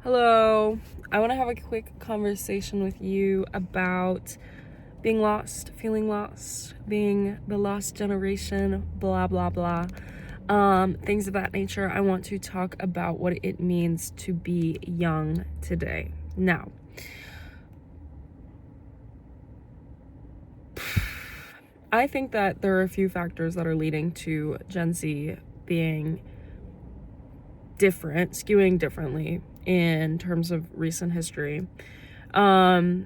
Hello. I want to have a quick conversation with you about being lost, feeling lost, being the lost generation, blah, blah, blah. Things of that nature. I want to talk about what it means to be young today. Now, I think that there are a few factors that are leading to Gen Z being different, skewing differently in terms of recent history. High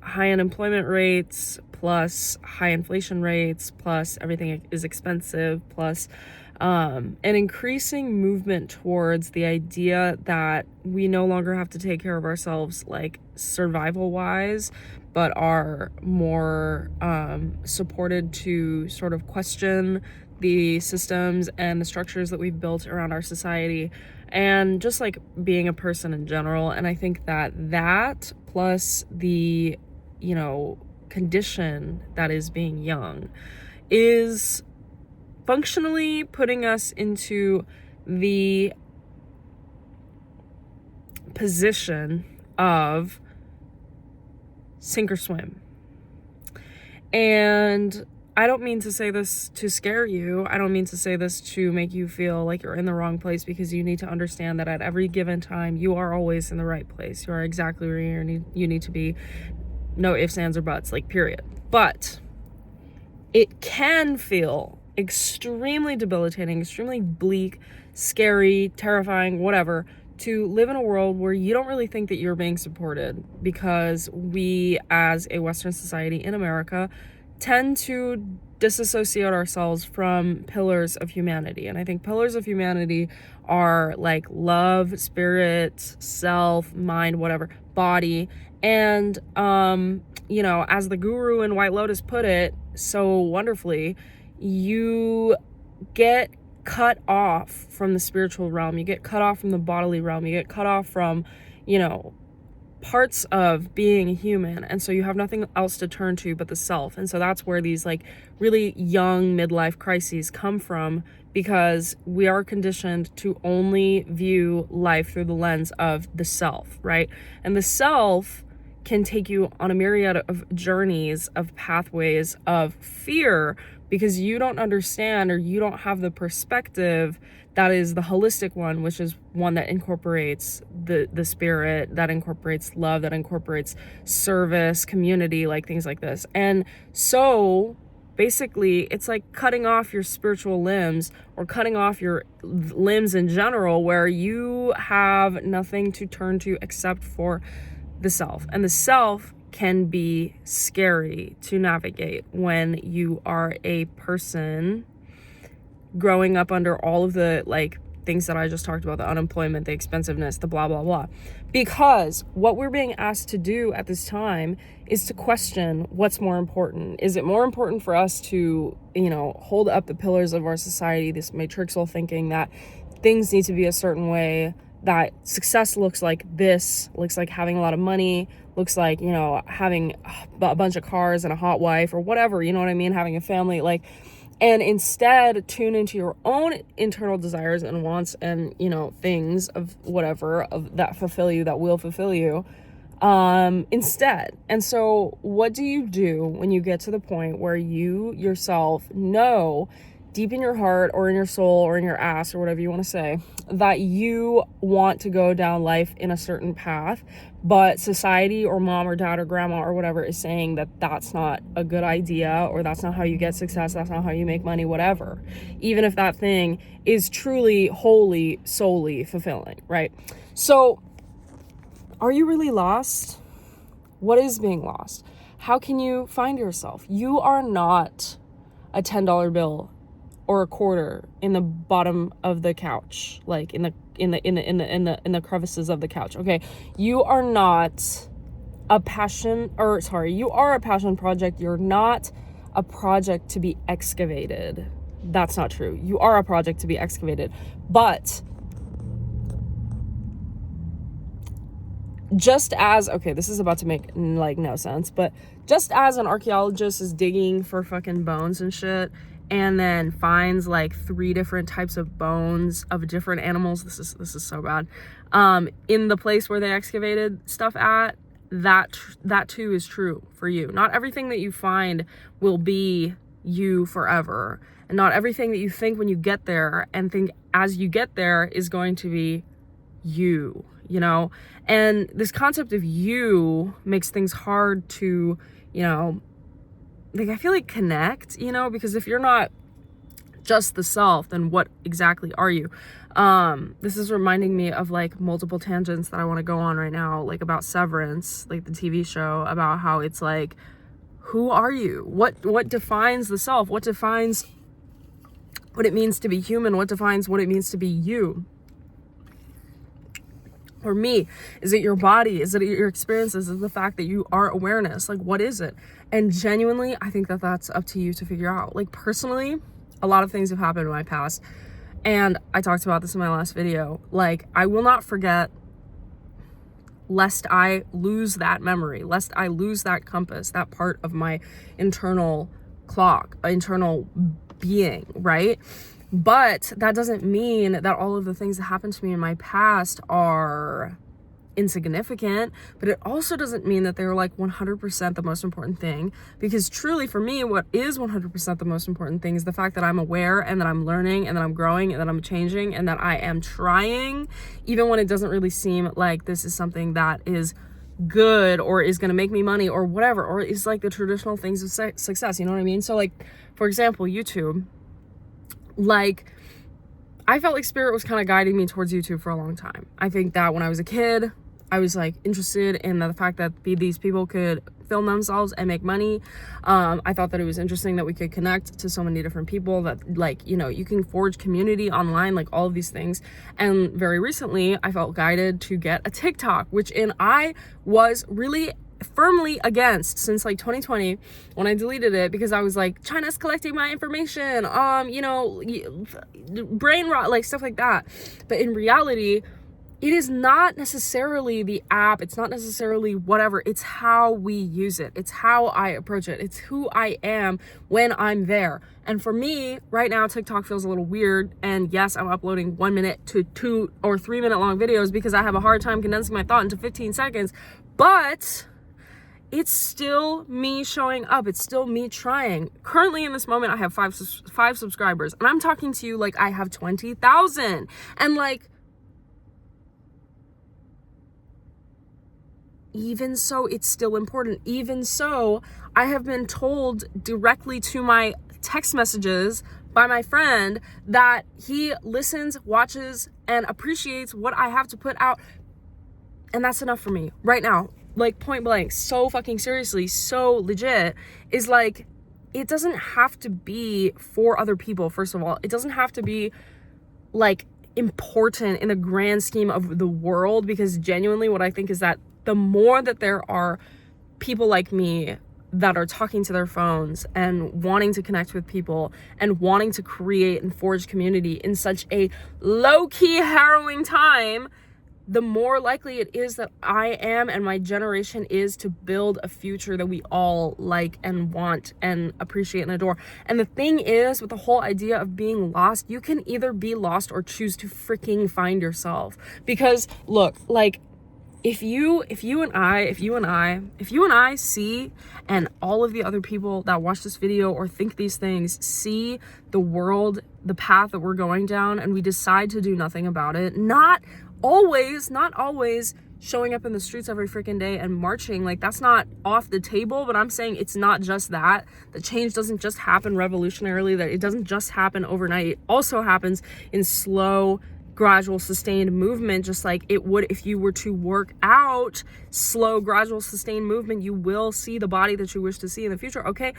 unemployment rates plus high inflation rates plus everything is expensive plus an increasing movement towards the idea that we no longer have to take care of ourselves like survival wise, but are more supported to sort of question the systems and the structures that we've built around our society and just like being a person in general. And I think that plus the condition that is being young is functionally putting us into the position of sink or swim. And I don't mean to say this to scare you. I don't mean to say this to make you feel like you're in the wrong place, because you need to understand that at every given time, you are always in the right place. You are exactly where you need to be. No ifs, ands, or buts, like period. But it can feel extremely debilitating, extremely bleak, scary, terrifying, whatever, to live in a world where you don't really think that you're being supported, because we as a Western society in America tend to disassociate ourselves from pillars of humanity. And I think pillars of humanity are like love, spirit, self, mind, whatever, body. And, as the guru in White Lotus put it so wonderfully, you get cut off from the spiritual realm. You get cut off from the bodily realm. You get cut off from, parts of being human, and so you have nothing else to turn to but the self. And so that's where these like really young midlife crises come from, because we are conditioned to only view life through the lens of the self, right? And the self can take you on a myriad of journeys, of pathways of fear, because you don't understand, or you don't have the perspective that is the holistic one, which is one that incorporates the spirit, that incorporates love, that incorporates service, community, like things like this. And so basically it's like cutting off your spiritual limbs, or cutting off your limbs in general, where you have nothing to turn to except for the self. And the self can be scary to navigate when you are a person growing up under all of the like things that I just talked about, the unemployment, the expensiveness, the blah, blah, blah. Because what we're being asked to do at this time is to question what's more important. Is it more important for us to, hold up the pillars of our society, this matrixal thinking that things need to be a certain way, that success looks like this, looks like having a lot of money, looks like, having a bunch of cars and a hot wife or whatever, you know what I mean? Having a family, and instead tune into your own internal desires and wants and, things of whatever, of that fulfill you, that will fulfill you, instead. And so what do you do when you get to the point where you yourself know deep in your heart or in your soul or in your ass or whatever you want to say, that you want to go down life in a certain path, but society or mom or dad or grandma or whatever is saying that that's not a good idea, or that's not how you get success, that's not how you make money, whatever, even if that thing is truly, wholly, solely fulfilling, right? So are you really lost? What is being lost? How can you find yourself? You are not a $10 bill or a quarter in the bottom of the couch, like in the crevices of the couch. Okay, you are not a passion, you are a passion project. You're not a project to be excavated. That's not true. You are a project to be excavated. But just as, okay, this is about to make like no sense, but just as an archaeologist is digging for fucking bones and shit and then finds like 3 different types of bones of different animals, this is so bad, in the place where they excavated stuff at, that too is true for you. Not everything that you find will be you forever, and not everything that you think when you get there and think as you get there is going to be you, you know? And this concept of you makes things hard to, you know, like, I feel like connect, you know, because if you're not just the self, then what exactly are you? This is reminding me of like multiple tangents that I want to go on right now, like about Severance, like the TV show, about how it's like, who are you? What defines the self? What defines what it means to be human? What defines what it means to be you? Or me? Is it your body? Is it your experiences? Is it the fact that you are awareness? Like, what is it? And genuinely, I think that that's up to you to figure out. Like, personally, a lot of things have happened in my past, and I talked about this in my last video. Like, I will not forget, lest I lose that memory, lest I lose that compass, that part of my internal clock, internal being, right? But that doesn't mean that all of the things that happened to me in my past are insignificant, but it also doesn't mean that they're like 100% the most important thing, because truly for me, what is 100% the most important thing is the fact that I'm aware, and that I'm learning, and that I'm growing, and that I'm changing, and that I am trying, even when it doesn't really seem like this is something that is good or is going to make me money or whatever, or is like the traditional things of success, you know what I mean? So like, for example, YouTube, like, I felt like Spirit was kind of guiding me towards YouTube for a long time. I think that when I was a kid, I was like interested in the fact that these people could film themselves and make money. I thought that it was interesting that we could connect to so many different people, that, like, you know, you can forge community online, like all of these things. And very recently I felt guided to get a TikTok, which I was really firmly against since like 2020, when I deleted it because I was like, China's collecting my information, you know, brain rot, like stuff like that. But in reality, it is not necessarily the app, it's not necessarily whatever, it's how we use it, it's how I approach it, it's who I am when I'm there. And for me right now, TikTok feels a little weird, and yes, I'm uploading 1 minute to 2 or 3 minute long videos because I have a hard time condensing my thought into 15 seconds, but it's still me showing up. It's still me trying. Currently in this moment, I have 5 subscribers, and I'm talking to you like I have 20,000. And like, even so, it's still important. Even so, I have been told directly to my text messages by my friend that he listens, watches, and appreciates what I have to put out. And that's enough for me right now. Like, point blank, so fucking seriously, so legit, is like, it doesn't have to be for other people. First of all, it doesn't have to be like important in the grand scheme of the world, because genuinely what I think is that the more that there are people like me that are talking to their phones and wanting to connect with people and wanting to create and forge community in such a low-key harrowing time, the more likely it is that I am and my generation is to build a future that we all like and want and appreciate and adore. And the thing is, with the whole idea of being lost, you can either be lost or choose to freaking find yourself. Because look, like, if you and I see, and all of the other people that watch this video or think these things see the world, the path that we're going down, and we decide to do nothing about it, not always showing up in the streets every freaking day and marching, like, that's not off the table, but I'm saying it's not just that. The change doesn't just happen revolutionarily, that it doesn't just happen overnight. It also happens in slow, gradual, sustained movement, just like it would if you were to work out. Slow, gradual, sustained movement, you will see the body that you wish to see in the future, okay?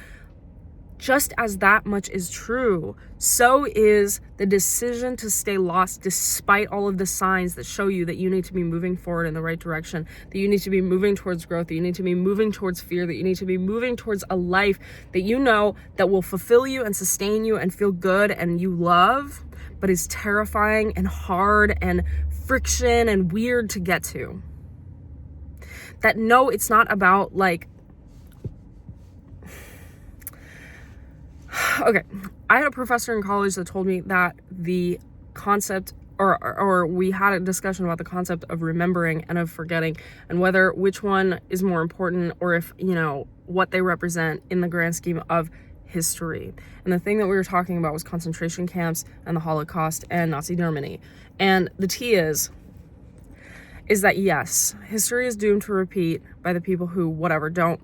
Just as that much is true, so is the decision to stay lost despite all of the signs that show you that you need to be moving forward in the right direction, that you need to be moving towards growth, that you need to be moving towards fear, that you need to be moving towards a life that you know that will fulfill you and sustain you and feel good and you love, but is terrifying and hard and friction and weird to get to. That no, it's not about like, Okay, I had a professor in college that told me that the concept, or we had a discussion about the concept of remembering and of forgetting, and whether which one is more important, or if, what they represent in the grand scheme of history. And the thing that we were talking about was concentration camps and the Holocaust and Nazi Germany. And the tea is that yes, history is doomed to repeat by the people who, whatever, don't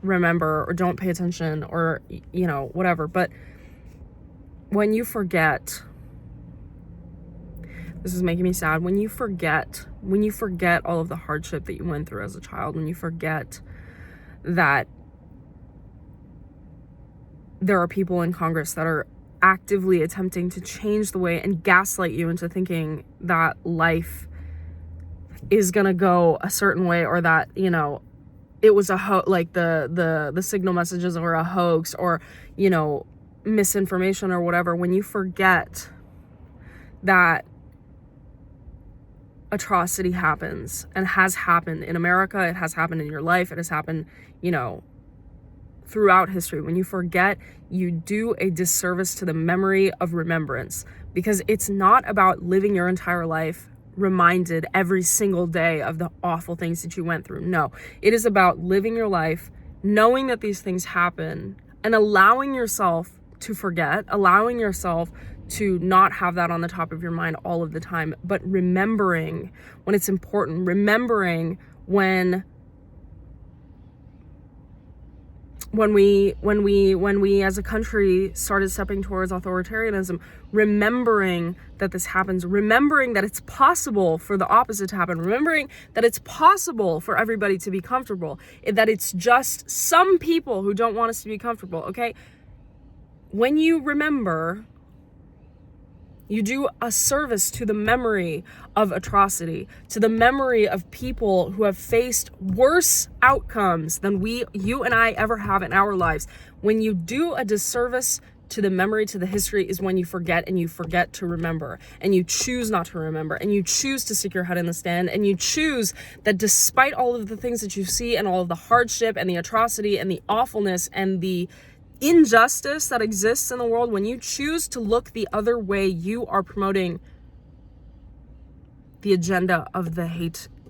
remember or don't pay attention, or whatever. But when you forget, this is making me sad, when you forget all of the hardship that you went through as a child, when you forget that there are people in Congress that are actively attempting to change the way and gaslight you into thinking that life is gonna go a certain way, or that it was like the signal messages were a hoax, or misinformation or whatever. When you forget that atrocity happens and has happened in America, it has happened in your life, it has happened throughout history, when you forget, you do a disservice to the memory of remembrance, because it's not about living your entire life reminded every single day of the awful things that you went through. No, it is about living your life knowing that these things happen and allowing yourself to forget, allowing yourself to not have that on the top of your mind all of the time, but remembering when it's important, remembering when we as a country started stepping towards authoritarianism, remembering that this happens, remembering that it's possible for the opposite to happen, remembering that it's possible for everybody to be comfortable, that it's just some people who don't want us to be comfortable, okay? When you remember, you do a service to the memory of atrocity, to the memory of people who have faced worse outcomes than you and I ever have in our lives. When you do a disservice to the memory, to the history, is when you forget, and you forget to remember, and you choose not to remember, and you choose to stick your head in the sand, and you choose that despite all of the things that you see and all of the hardship and the atrocity and the awfulness and the injustice that exists in the world, when you choose to look the other way, you are promoting the agenda of the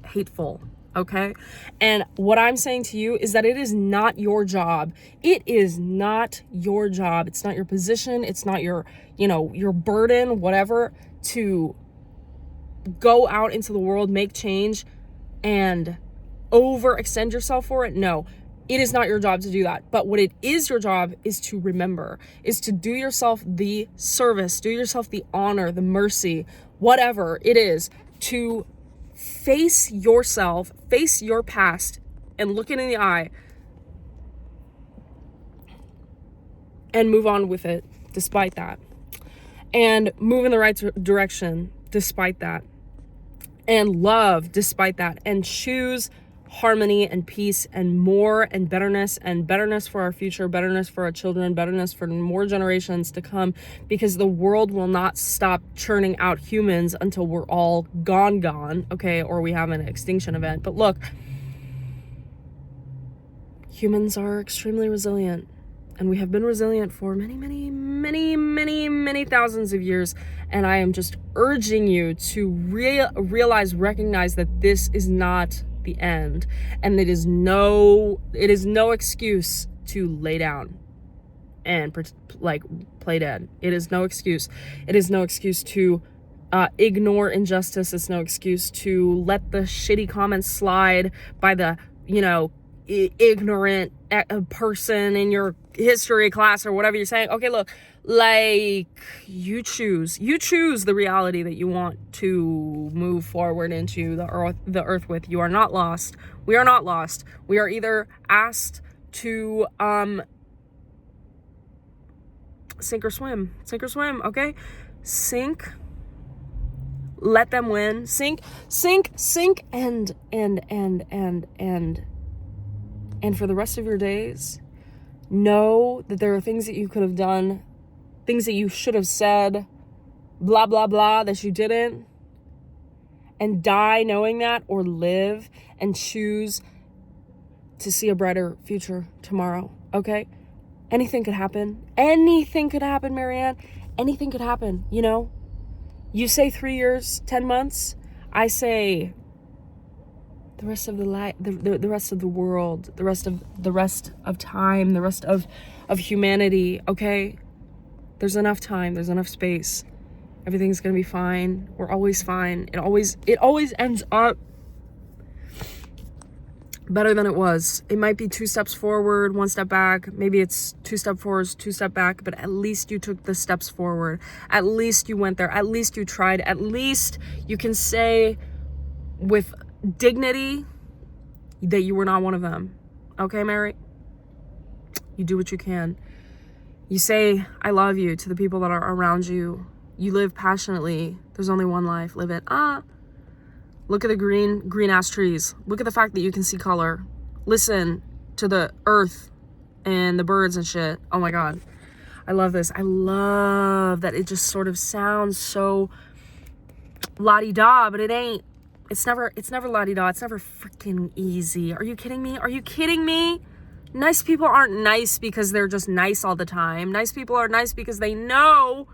hateful, okay? And what I'm saying to you is that it is not your job. It is not your job. It's not your position. It's not your burden, whatever, to go out into the world, make change, and overextend yourself for it. No. It is not your job to do that. But what it is your job is to remember, is to do yourself the service, do yourself the honor, the mercy, whatever it is, to face yourself, face your past, and look it in the eye and move on with it despite that. And move in the right direction despite that. And love despite that. And choose harmony and peace and more and betterness for our future, betterness for our children, betterness for more generations to come, because the world will not stop churning out humans until we're all gone, okay, or we have an extinction event. But look, humans are extremely resilient, and we have been resilient for many thousands of years, and I am just urging you to recognize that this is not the end, and it is no excuse to lay down and play dead. It is no excuse. It is no excuse to ignore injustice. It's no excuse to let the shitty comments slide by the ignorant person in your history class or whatever you're saying. Okay, look, you choose the reality that you want to move forward into the earth with. You are not lost. We are not lost. We are either asked to sink or swim, okay? Sink, let them win. Sink, and for the rest of your days, know that there are things that you could have done, things that you should have said, blah, blah, blah, that you didn't. And die knowing that, or live and choose to see a brighter future tomorrow, okay? Anything could happen. Anything could happen, Marianne. Anything could happen, you know? You say 3 years, 10 months. I say the rest of the rest of the world, the rest of time, the rest of humanity, okay? There's enough time, there's enough space. Everything's gonna be fine. We're always fine. It always ends up better than it was. It might be 2 steps forward, 1 step back. Maybe it's 2 step forwards, 2 step back, but at least you took the steps forward. At least you went there. At least you tried. At least you can say with dignity that you were not one of them. Okay, Mary? You do what you can. You say, I love you to the people that are around you. You live passionately. There's only one life. Live it. Look at the green ass trees. Look at the fact that you can see color. Listen to the earth and the birds and shit. Oh my God. I love this. I love that it just sort of sounds so la-di-da, but it ain't. It's never la-di-da. It's never freaking easy. Are you kidding me? Are you kidding me? Nice people aren't nice because they're just nice all the time. Nice people are nice because they know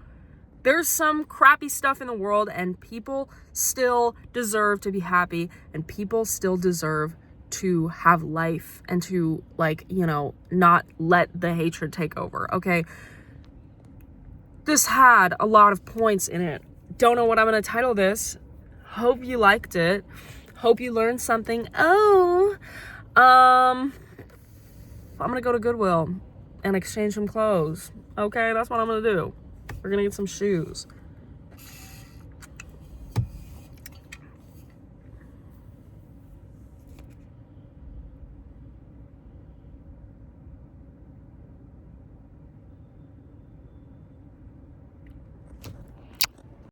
there's some crappy stuff in the world and people still deserve to be happy and people still deserve to have life and to, like, you know, not let the hatred take over, okay? This had a lot of points in it. Don't know what I'm going to title this. Hope you liked it. Hope you learned something. I'm going to go to Goodwill and exchange some clothes. Okay, that's what I'm going to do. We're going to get some shoes.